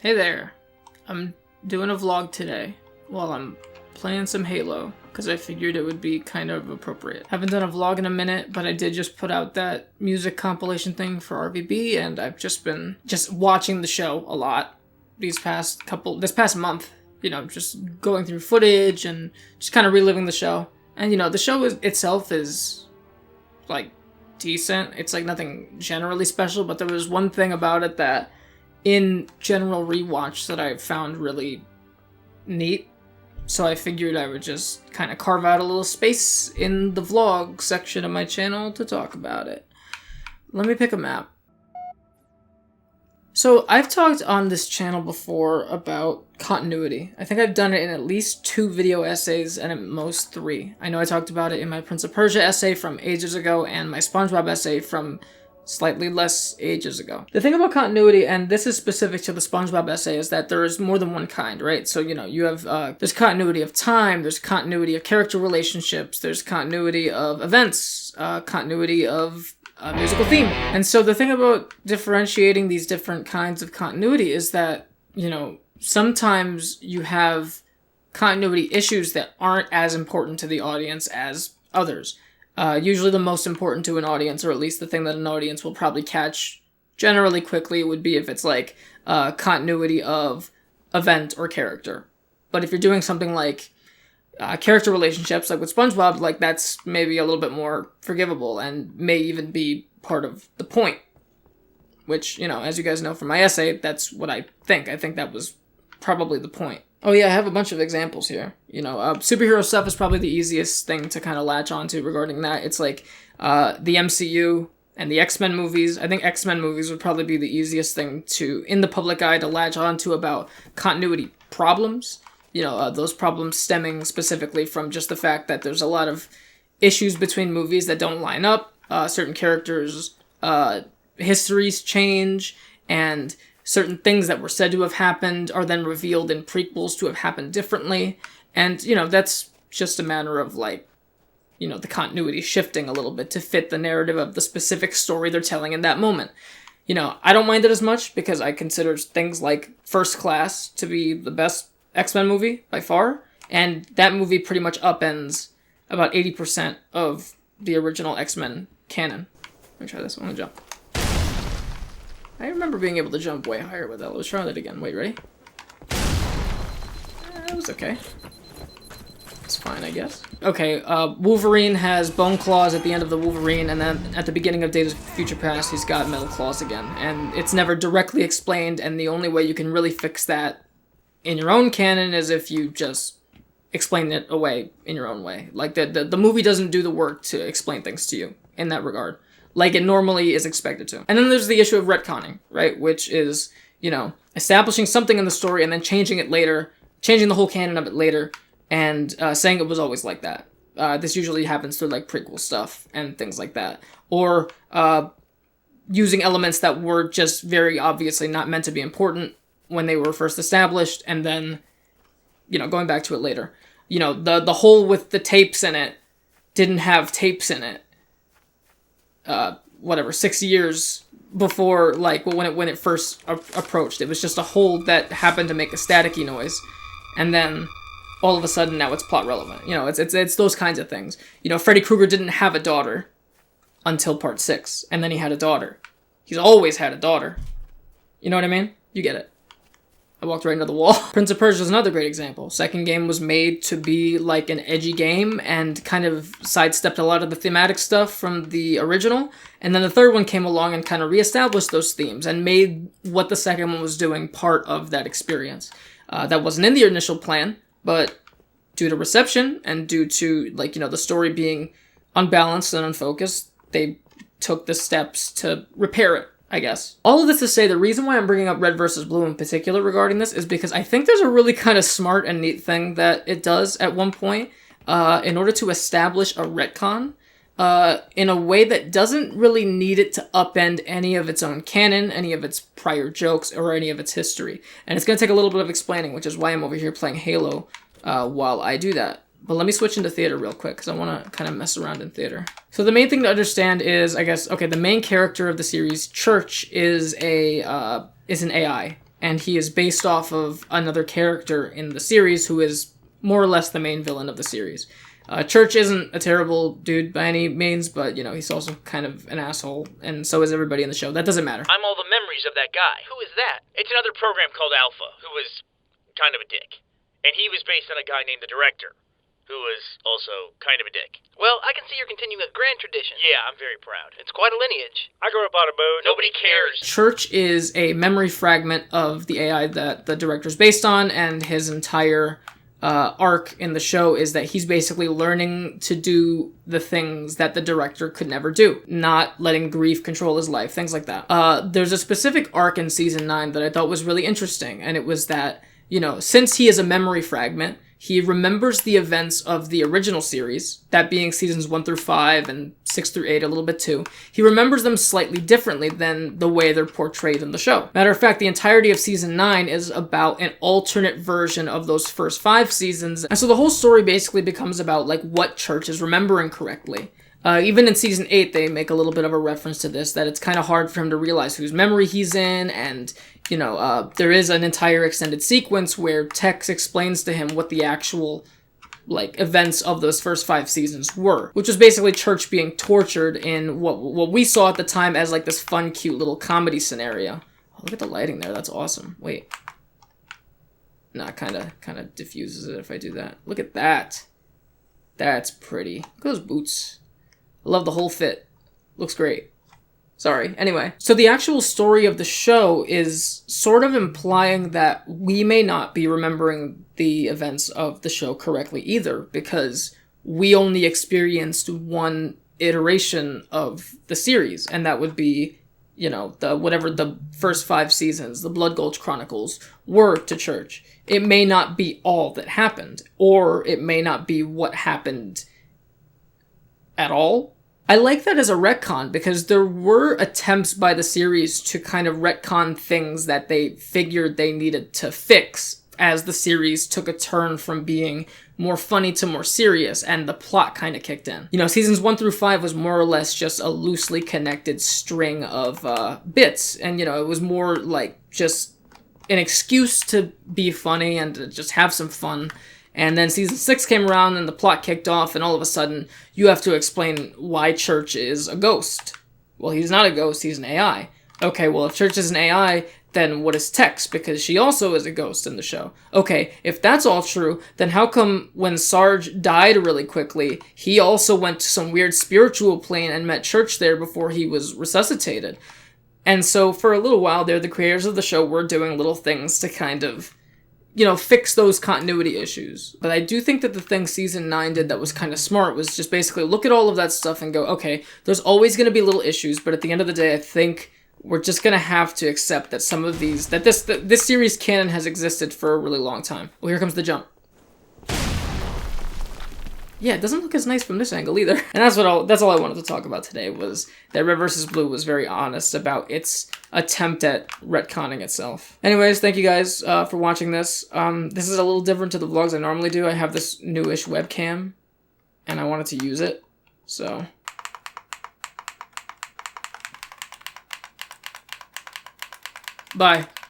Hey there, I'm doing a vlog today while I'm playing some Halo, because I figured it would be kind of appropriate. Haven't done a vlog in a minute, but I did just put out that music compilation thing for RVB, and I've just been watching the show a lot this past month, just going through footage and just kind of reliving the show. And the show itself is like decent. It's like nothing generally special, but there was one thing about it that in general rewatch that I found really neat. So I figured I would just kind of carve out a little space in the vlog section of my channel to talk about it. Let me pick a map. So I've talked on this channel before about continuity. I think I've done it in at least 2 video essays and at most 3. I know I talked about it in my Prince of Persia essay from ages ago and my SpongeBob essay from slightly less ages ago. The thing about continuity, and this is specific to the SpongeBob essay, is that there is more than one kind, right? So, you have, there's continuity of time, there's continuity of character relationships, there's continuity of events, continuity of a musical theme. And so the thing about differentiating these different kinds of continuity is that, sometimes you have continuity issues that aren't as important to the audience as others. Usually the most important to an audience, or at least the thing that an audience will probably catch generally quickly, would be if it's like continuity of event or character. But if you're doing something like character relationships, like with SpongeBob, like that's maybe a little bit more forgivable and may even be part of the point. Which, as you guys know from my essay, that's what I think. I think that was probably the point. Oh yeah, I have a bunch of examples here. Superhero stuff is probably the easiest thing to kind of latch onto regarding that. It's like the MCU and the X-Men movies. I think X-Men movies would probably be the easiest thing in the public eye to latch onto about continuity problems. Those problems stemming specifically from just the fact that there's a lot of issues between movies that don't line up. Certain characters' histories change, and certain things that were said to have happened are then revealed in prequels to have happened differently. And, that's just a matter of, the continuity shifting a little bit to fit the narrative of the specific story they're telling in that moment. I don't mind it as much because I consider things like First Class to be the best X-Men movie by far. And that movie pretty much upends about 80% of the original X-Men canon. Let me try this. I'm gonna jump. I remember being able to jump way higher with that. Let's try that again. Wait, ready? That was okay. It's fine, I guess. Okay, Wolverine has bone claws at the end of the Wolverine, and then at the beginning of Days of Future Past, he's got metal claws again. And it's never directly explained, and the only way you can really fix that in your own canon is if you just explain it away in your own way. Like, the movie doesn't do the work to explain things to you in that regard, like it normally is expected to. And then there's the issue of retconning, right? Which is, establishing something in the story and then changing it later, changing the whole canon of it later, and saying it was always like that. This usually happens through, prequel stuff and things like that. Or using elements that were just very obviously not meant to be important when they were first established, and then, going back to it later. The hole with the tapes in it didn't have tapes in it. 6 years before, when it first approached. It was just a hole that happened to make a staticky noise, and then all of a sudden now it's plot relevant. It's those kinds of things. Freddy Krueger didn't have a daughter until part 6, and then he had a daughter. He's always had a daughter. You know what I mean? You get it. I walked right into the wall. Prince of Persia is another great example. Second game was made to be like an edgy game and kind of sidestepped a lot of the thematic stuff from the original. And then the third one came along and kind of reestablished those themes and made what the second one was doing part of that experience. That wasn't in the initial plan, but due to reception and due to, the story being unbalanced and unfocused, they took the steps to repair it, I guess. All of this to say, the reason why I'm bringing up Red vs. Blue in particular regarding this is because I think there's a really kind of smart and neat thing that it does at one point in order to establish a retcon in a way that doesn't really need it to upend any of its own canon, any of its prior jokes, or any of its history. And it's going to take a little bit of explaining, which is why I'm over here playing Halo while I do that. But let me switch into theater real quick, because I want to kind of mess around in theater. So the main thing to understand is, I guess, okay, the main character of the series, Church, is an AI. and he is based off of another character in the series who is more or less the main villain of the series. Church isn't a terrible dude by any means, but, you know, he's also kind of an asshole, and so is everybody in the show. That doesn't matter. I'm all the memories of that guy. Who is that? It's another program called Alpha, who was kind of a dick. And he was based on a guy named the Director, who was also kind of a dick. Well, I can see you're continuing a grand tradition. Yeah, I'm very proud. It's quite a lineage. I grew up on a boat. Nobody cares. Church is a memory fragment of the AI that the Director's based on, and his entire arc in the show is that he's basically learning to do the things that the Director could never do, not letting grief control his life, things like that. There's a specific arc in season 9 that I thought was really interesting, and it was that, you know, since he is a memory fragment, he remembers the events of the original series, that being seasons 1 through 5 and 6 through 8 a little bit too. He remembers them slightly differently than the way they're portrayed in the show. Matter of fact, the entirety of season 9 is about an alternate version of those first 5 seasons. And so the whole story basically becomes about like what Church is remembering correctly. Even in season 8, they make a little bit of a reference to this, that it's kind of hard for him to realize whose memory he's in, and, you know, there is an entire extended sequence where Tex explains to him what the actual, like, events of those first 5 seasons were, which was basically Church being tortured in what we saw at the time as, like, this fun, cute little comedy scenario. Oh, look at the lighting there, that's awesome. Wait. Nah, kind of diffuses it if I do that. Look at that. That's pretty. Look at those boots. I love the whole fit. Looks great. Sorry. Anyway, so the actual story of the show is sort of implying that we may not be remembering the events of the show correctly either, because we only experienced one iteration of the series, and that would be, you know, whatever the first 5 seasons, the Blood Gulch Chronicles, were to Church. It may not be all that happened, or it may not be what happened at all. I like that as a retcon, because there were attempts by the series to kind of retcon things that they figured they needed to fix as the series took a turn from being more funny to more serious, and the plot kind of kicked in. You know, seasons 1 through 5 was more or less just a loosely connected string of bits, and, you know, it was more like just an excuse to be funny and to just have some fun. And then season 6 came around and the plot kicked off, and all of a sudden you have to explain why Church is a ghost. Well, he's not a ghost, he's an AI. Okay, well, if Church is an AI, then what is Tex? Because she also is a ghost in the show. Okay, if that's all true, then how come when Sarge died really quickly, he also went to some weird spiritual plane and met Church there before he was resuscitated? And so for a little while there, the creators of the show were doing little things to kind of, you know, fix those continuity issues. But I do think that the thing season 9 did that was kind of smart was just basically look at all of that stuff and go, okay, there's always going to be little issues, but at the end of the day, I think we're just going to have to accept that some of these, that this series canon has existed for a really long time. Well, here comes the jump. Yeah, it doesn't look as nice from this angle either. And that's all I wanted to talk about today, was that Red vs. Blue was very honest about its attempt at retconning itself. Anyways, thank you guys for watching this. This is a little different to the vlogs I normally do. I have this newish webcam, and I wanted to use it, so... Bye.